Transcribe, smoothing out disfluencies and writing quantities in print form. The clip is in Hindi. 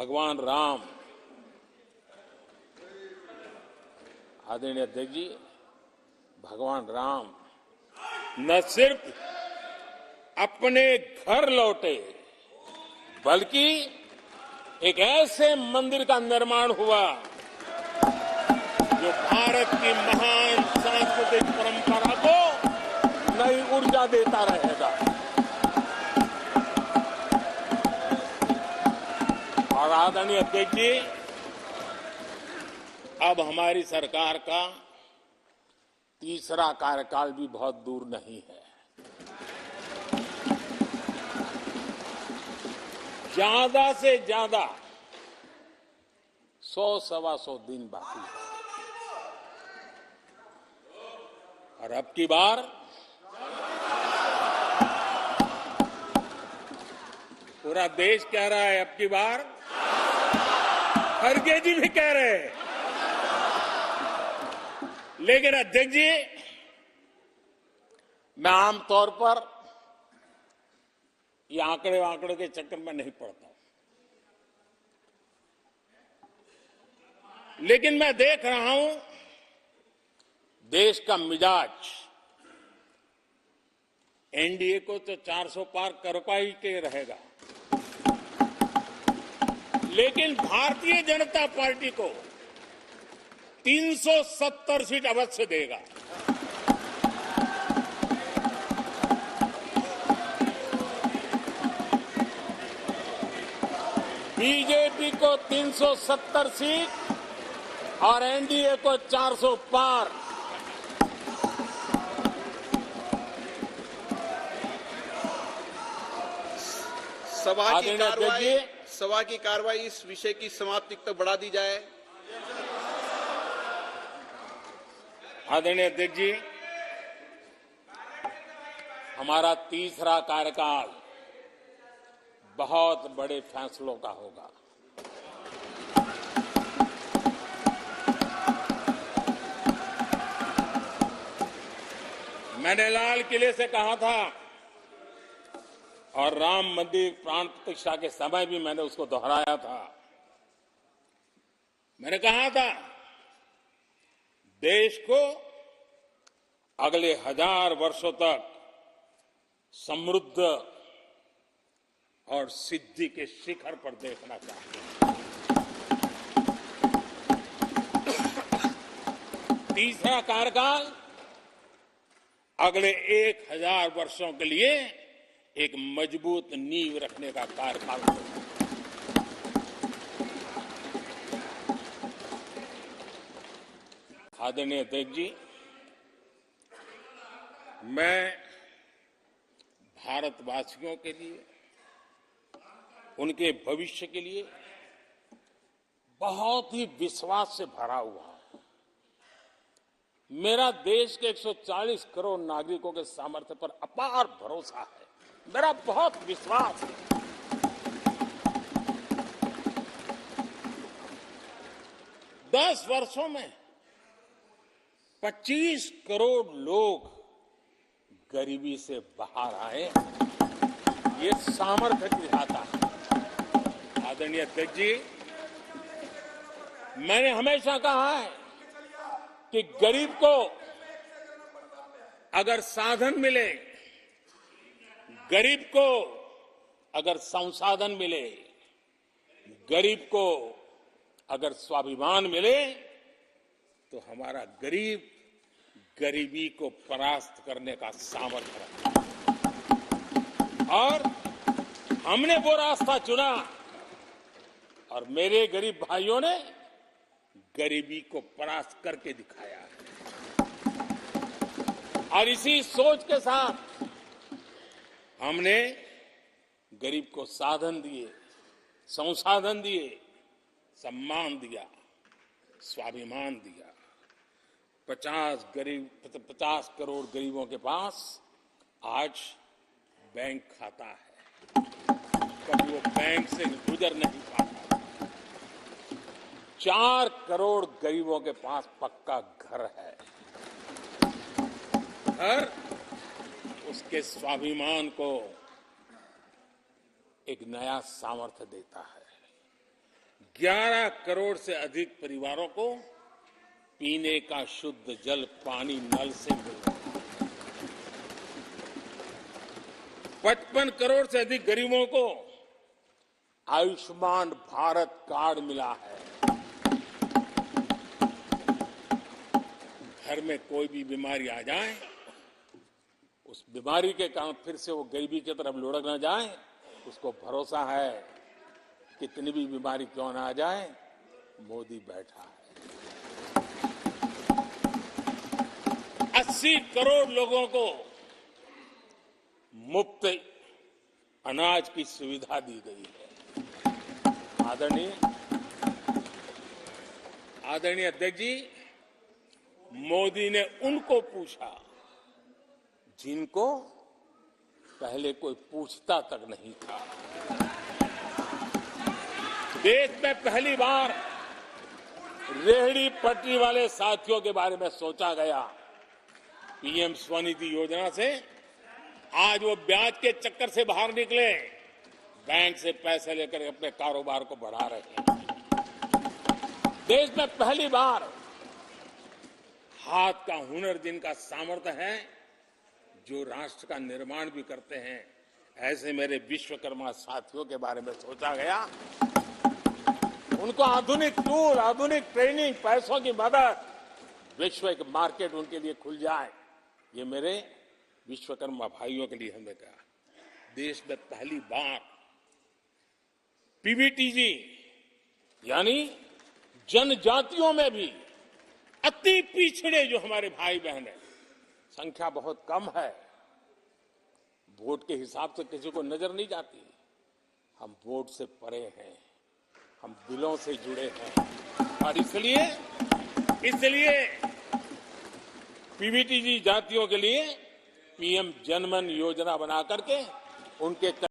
भगवान राम, आदरणीय अध्यक्ष जी, भगवान राम न सिर्फ अपने घर लौटे बल्कि एक ऐसे मंदिर का निर्माण हुआ जो भारत की महान सांस्कृतिक परंपरा को नई ऊर्जा देता रहेगा। और आदरणीय अध्यक्ष जी, अब हमारी सरकार का तीसरा कार्यकाल भी बहुत दूर नहीं है। ज्यादा से ज्यादा 100-125 दिन बाकी है। और अब की बार पूरा देश कह रहा है, अब की बार खड़गे जी भी कह रहे हैं। लेकिन अध्यक्ष जी, मैं आमतौर पर ये आंकड़े के चक्कर में नहीं पड़ता, लेकिन मैं देख रहा हूं देश का मिजाज एनडीए को तो 400 पार कर पाई के रहेगा, लेकिन भारतीय जनता पार्टी को 370 सीट अवश्य देगा। बीजेपी को 370 सीट और एनडीए को 400 पार। सभा की कार्रवाई इस विषय की समाप्ति तक बढ़ा दी जाए। आदरणीय अध्यक्ष जी, हमारा तीसरा कार्यकाल बहुत बड़े फैसलों का होगा। मैंने लाल किले से कहा था और राम मंदिर प्राण प्रतिष्ठा के समय भी मैंने उसको दोहराया था। मैंने कहा था देश को अगले 1000 वर्षों तक समृद्ध और सिद्धि के शिखर पर देखना चाहिए। तीसरा कार्यकाल अगले 1000 वर्षों के लिए एक मजबूत नींव रखने का कार्यकाल होगा। आदरणीय अध्यक्ष जी, मैं भारतवासियों के लिए, उनके भविष्य के लिए बहुत ही विश्वास से भरा हुआ हूं। मेरा देश के 140 करोड़ नागरिकों के सामर्थ्य पर अपार भरोसा है। मेरा बहुत विश्वास है। 10 वर्षों में 25 करोड़ लोग गरीबी से बाहर आए, ये सामर्थ्य दिखाता है। आदरणीय अध्यक्ष जी, मैंने हमेशा कहा है कि गरीब को अगर साधन मिले, गरीब को अगर संसाधन मिले, गरीब को अगर स्वाभिमान मिले, तो हमारा गरीब गरीबी को परास्त करने का सामर्थ्य रखता है। और हमने वो रास्ता चुना और मेरे गरीब भाइयों ने गरीबी को परास्त करके दिखाया है। और इसी सोच के साथ हमने गरीब को साधन दिए, संसाधन दिए, सम्मान दिया, स्वाभिमान दिया। 50 करोड़ गरीबों के पास आज बैंक खाता है। कभी वो बैंक से गुजर नहीं पाता। 4 करोड़ गरीबों के पास पक्का घर है। घर उसके स्वाभिमान को एक नया सामर्थ्य देता है। 11 करोड़ से अधिक परिवारों को पीने का शुद्ध जल पानी नल से मिल रहा है। 55 करोड़ से अधिक गरीबों को आयुष्मान भारत कार्ड मिला है। घर में कोई भी बीमारी आ जाए, उस बीमारी के कारण फिर से वो गरीबी की तरफ लुढ़क न जाए, उसको भरोसा है कितनी भी बीमारी क्यों ना आ जाए, मोदी बैठा है। 80 करोड़ लोगों को मुफ्त अनाज की सुविधा दी गई है। आदरणीय अध्यक्ष जी, मोदी ने उनको पूछा जिनको पहले कोई पूछता तक नहीं था। देश में पहली बार रेहड़ी पटरी वाले साथियों के बारे में सोचा गया। पीएम स्वनिधि योजना से आज वो ब्याज के चक्कर से बाहर निकले, बैंक से पैसे लेकर अपने कारोबार को बढ़ा रहे हैं। देश में पहली बार हाथ का हुनर जिनका सामर्थ्य है, जो राष्ट्र का निर्माण भी करते हैं, ऐसे मेरे विश्वकर्मा साथियों के बारे में सोचा गया। उनको आधुनिक टूल, आधुनिक ट्रेनिंग, पैसों की मदद, विश्व एक मार्केट उनके लिए खुल जाए, ये मेरे विश्वकर्मा भाइयों के लिए हमने कहा। देश में पहली बार पीवीटीजी यानी जनजातियों में भी अति पिछड़े जो हमारे भाई बहन हैं, संख्या बहुत कम है, वोट के हिसाब से किसी को नजर नहीं जाती। हम वोट से परे हैं, हम दिलों से जुड़े हैं और इसलिए पीवीटीजी जातियों के लिए पीएम जनमन योजना बना करके उनके